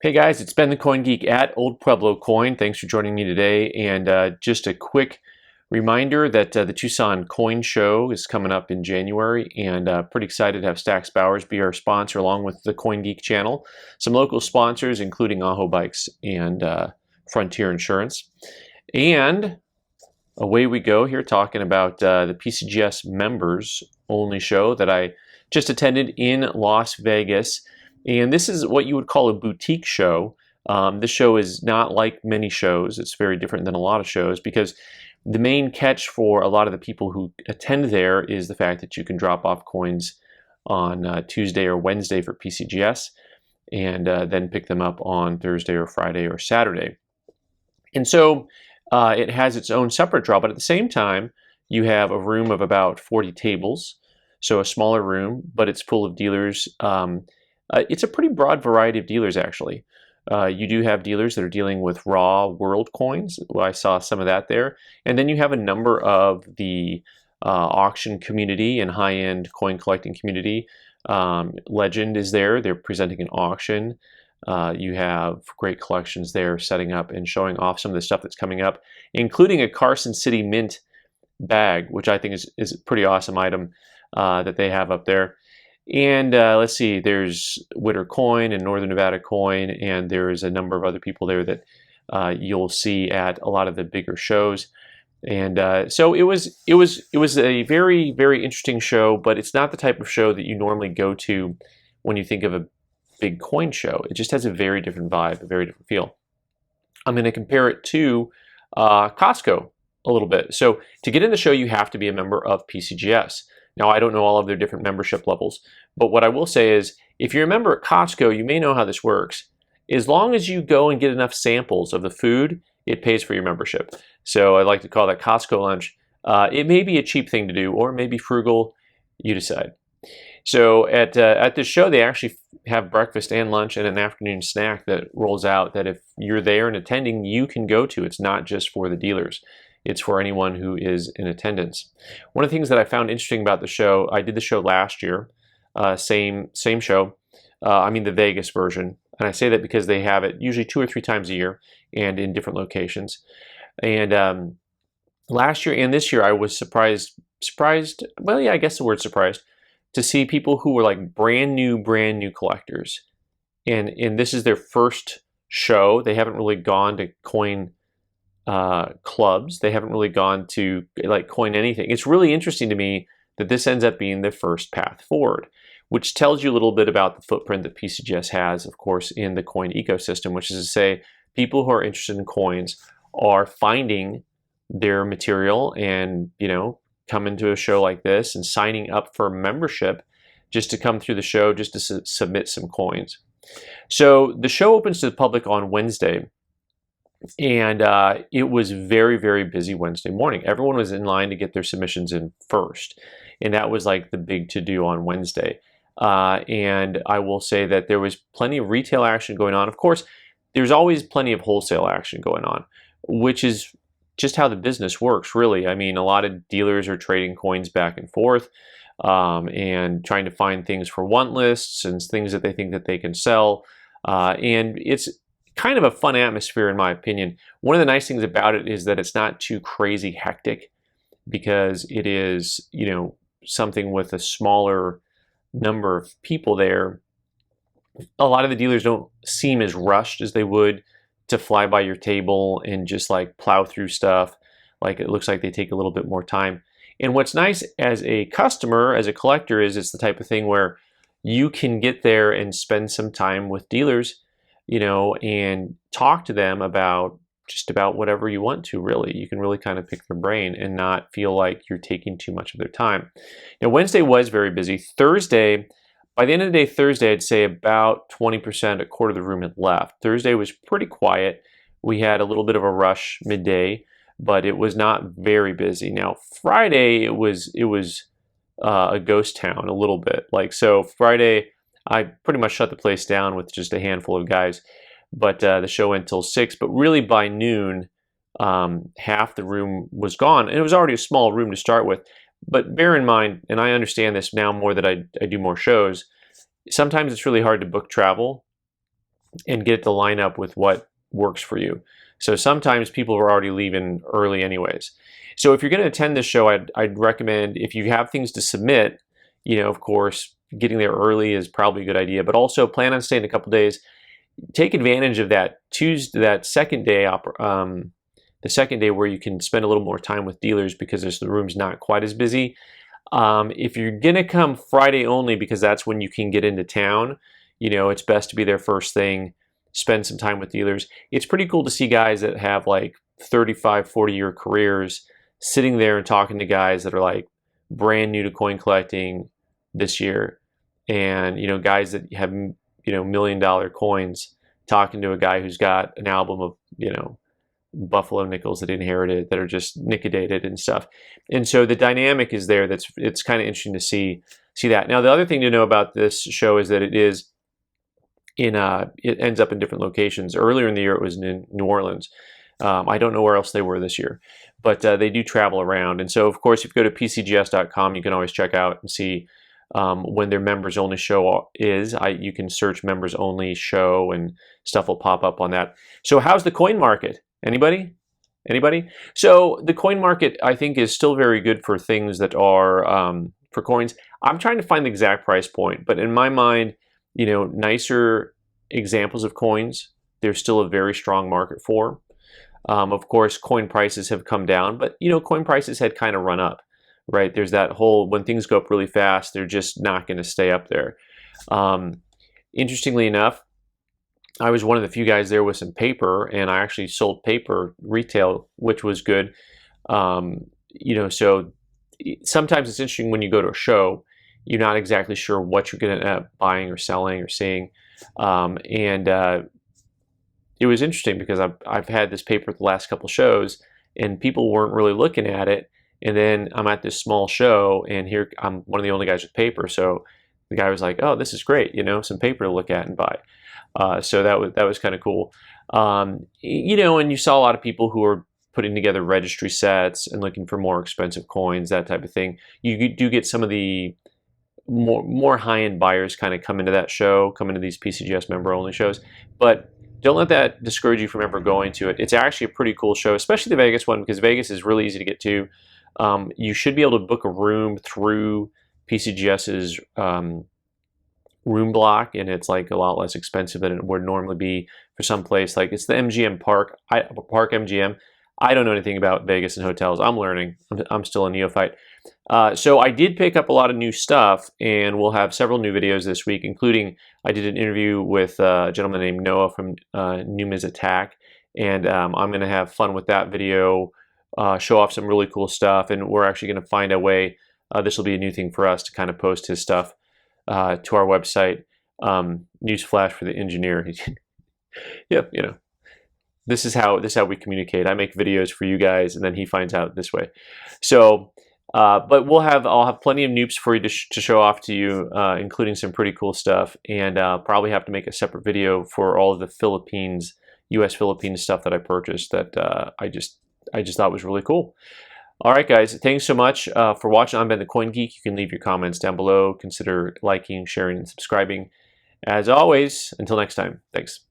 Hey guys, it's Ben the Coin Geek at Old Pueblo Coin. Thanks for joining me today. And just a quick reminder that the Tucson Coin Show is coming up in January, and pretty excited to have Stax Bowers be our sponsor along with the Coin Geek channel. Some local sponsors, including Aho Bikes and Frontier Insurance. And away we go here talking about the PCGS members only show that I just attended in Las Vegas. And this is what you would call a boutique show. This show is not like many shows. It's very different than a lot of shows because the main catch for a lot of the people who attend there is the fact that you can drop off coins on Tuesday or Wednesday for PCGS and then pick them up on Thursday or Friday or Saturday. And so it has its own separate draw, but at the same time, you have a room of about 40 tables, so a smaller room, but it's full of dealers. It's a pretty broad variety of dealers, actually. You do have dealers that are dealing with raw world coins. Well, I saw some of that there. And then you have a number of the auction community and high-end coin collecting community. Legend is there. They're presenting an auction. You have great collections there setting up and showing off some of the stuff that's coming up, including a Carson City Mint bag, which I think is a pretty awesome item that they have up there. And let's see, there's Witter Coin and Northern Nevada Coin, and there's a number of other people there that you'll see at a lot of the bigger shows. And so it was a very, very interesting show, but it's not the type of show that you normally go to when you think of a big coin show. It just has a very different vibe, a very different feel. I'm going to compare it to Costco a little bit. So to get in the show, you have to be a member of PCGS. Now, I don't know all of their different membership levels, but what I will say is if you're a member at Costco, you may know how this works. As long as you go and get enough samples of the food, it pays for your membership. So I like to call that Costco lunch. It may be a cheap thing to do, or it may be frugal. You decide. So at this show, they actually have breakfast and lunch and an afternoon snack that rolls out that if you're there and attending, you can go to. It's not just for the dealers. It's for anyone who is in attendance. One of the things that I found interesting about the show, I did the show last year, same show, the Vegas version. And I say that because they have it usually 2 or 3 times a year and in different locations. And last year and this year, I was surprised, well, yeah, I guess the word surprised, to see people who were like brand new collectors. And this is their first show. They haven't really gone to coin clubs. They haven't really gone to like coin anything. It's really interesting to me that this ends up being the first path forward, which tells you a little bit about the footprint that PCGS has, of course, in the coin ecosystem, which is to say people who are interested in coins are finding their material and, coming to a show like this and signing up for membership just to come through the show, just to submit some coins. So the show opens to the public on Wednesday. And it was very, very busy Wednesday morning. Everyone was in line to get their submissions in first. And that was like the big to-do on Wednesday. And I will say that there was plenty of retail action going on. Of course, there's always plenty of wholesale action going on, which is just how the business works, really. I mean, a lot of dealers are trading coins back and forth and trying to find things for want lists and things that they think that they can sell. And it's kind of a fun atmosphere, in my opinion. One of the nice things about it is that it's not too crazy hectic because it is, something with a smaller number of people there. A lot of the dealers don't seem as rushed as they would to fly by your table and just like plow through stuff. Like it looks like they take a little bit more time. And what's nice as a customer, as a collector, is it's the type of thing where you can get there and spend some time with dealers, and talk to them about just about whatever you want to, really. You can really kind of pick their brain and not feel like you're taking too much of their time. Now, Wednesday was very busy. Thursday, by the end of the day, Thursday, I'd say about 20%, a quarter of the room had left. Thursday was pretty quiet. We had a little bit of a rush midday, but it was not very busy. Now, Friday, it was a ghost town a little bit. So Friday, I pretty much shut the place down with just a handful of guys, but the show went till 6. But really by noon, half the room was gone, and it was already a small room to start with. But bear in mind, and I understand this now more that I do more shows, sometimes it's really hard to book travel. and get it to line up with what works for you. So sometimes people are already leaving early anyways. So if you're going to attend this show, I'd recommend, if you have things to submit, of course, getting there early is probably a good idea, but also plan on staying a couple days. Take advantage of that second day, the second day where you can spend a little more time with dealers because the room's not quite as busy. If you're gonna come Friday only because that's when you can get into town, it's best to be there first thing, spend some time with dealers. It's pretty cool to see guys that have like 35, 40-year careers sitting there and talking to guys that are like brand new to coin collecting this year, and guys that have $1 million coins talking to a guy who's got an album of buffalo nickels that he inherited that are just nickedated and stuff. And so the dynamic is there. It's kind of interesting to see that. Now the other thing to know about this show is that it ends up in different locations. Earlier in the year it was in New Orleans. I don't know where else they were this year, but they do travel around. And so of course if you go to PCGS.com, you can always check out and see when their members only show is. You can search members only show and stuff will pop up on that. So how's the coin market? Anybody? So the coin market, I think, is still very good for things that are for coins. I'm trying to find the exact price point, but in my mind, nicer examples of coins, there's still a very strong market for. Of course, coin prices have come down, but coin prices had kind of run up, right? There's that whole, when things go up really fast, they're just not going to stay up there. Interestingly enough, I was one of the few guys there with some paper, and I actually sold paper retail, which was good. So sometimes it's interesting when you go to a show, you're not exactly sure what you're going to end up buying or selling or seeing. It was interesting because I've had this paper the last couple shows, and people weren't really looking at it. And then I'm at this small show, and here I'm one of the only guys with paper. So the guy was like, "Oh, this is great, some paper to look at and buy." So that was kind of cool. And you saw a lot of people who are putting together registry sets and looking for more expensive coins, that type of thing. You do get some of the more high-end buyers kind of come into that show, come into these PCGS member-only shows. But don't let that discourage you from ever going to it. It's actually a pretty cool show, especially the Vegas one, because Vegas is really easy to get to. You should be able to book a room through PCGS's room block, and it's like a lot less expensive than it would normally be for some place. Like it's the MGM Park MGM. I don't know anything about Vegas and hotels. I'm learning. I'm still a neophyte. So I did pick up a lot of new stuff, and we'll have several new videos this week, including I did an interview with a gentleman named Noah from Numiz Attack, and I'm going to have fun with that video, show off some really cool stuff, and we're actually going to find a way, this will be a new thing for us to kind of post his stuff to our website. Newsflash for the engineer. Yep, this is how we communicate. I make videos for you guys, and then he finds out this way. So, but I'll have plenty of noops for you to show off to you, including some pretty cool stuff, and probably have to make a separate video for all of the U.S. Philippines stuff that I purchased that I just thought was really cool. All right, guys, thanks so much for watching. I've been the Coin Geek. You can leave your comments down below. Consider liking, sharing, and subscribing. As always, until next time, thanks.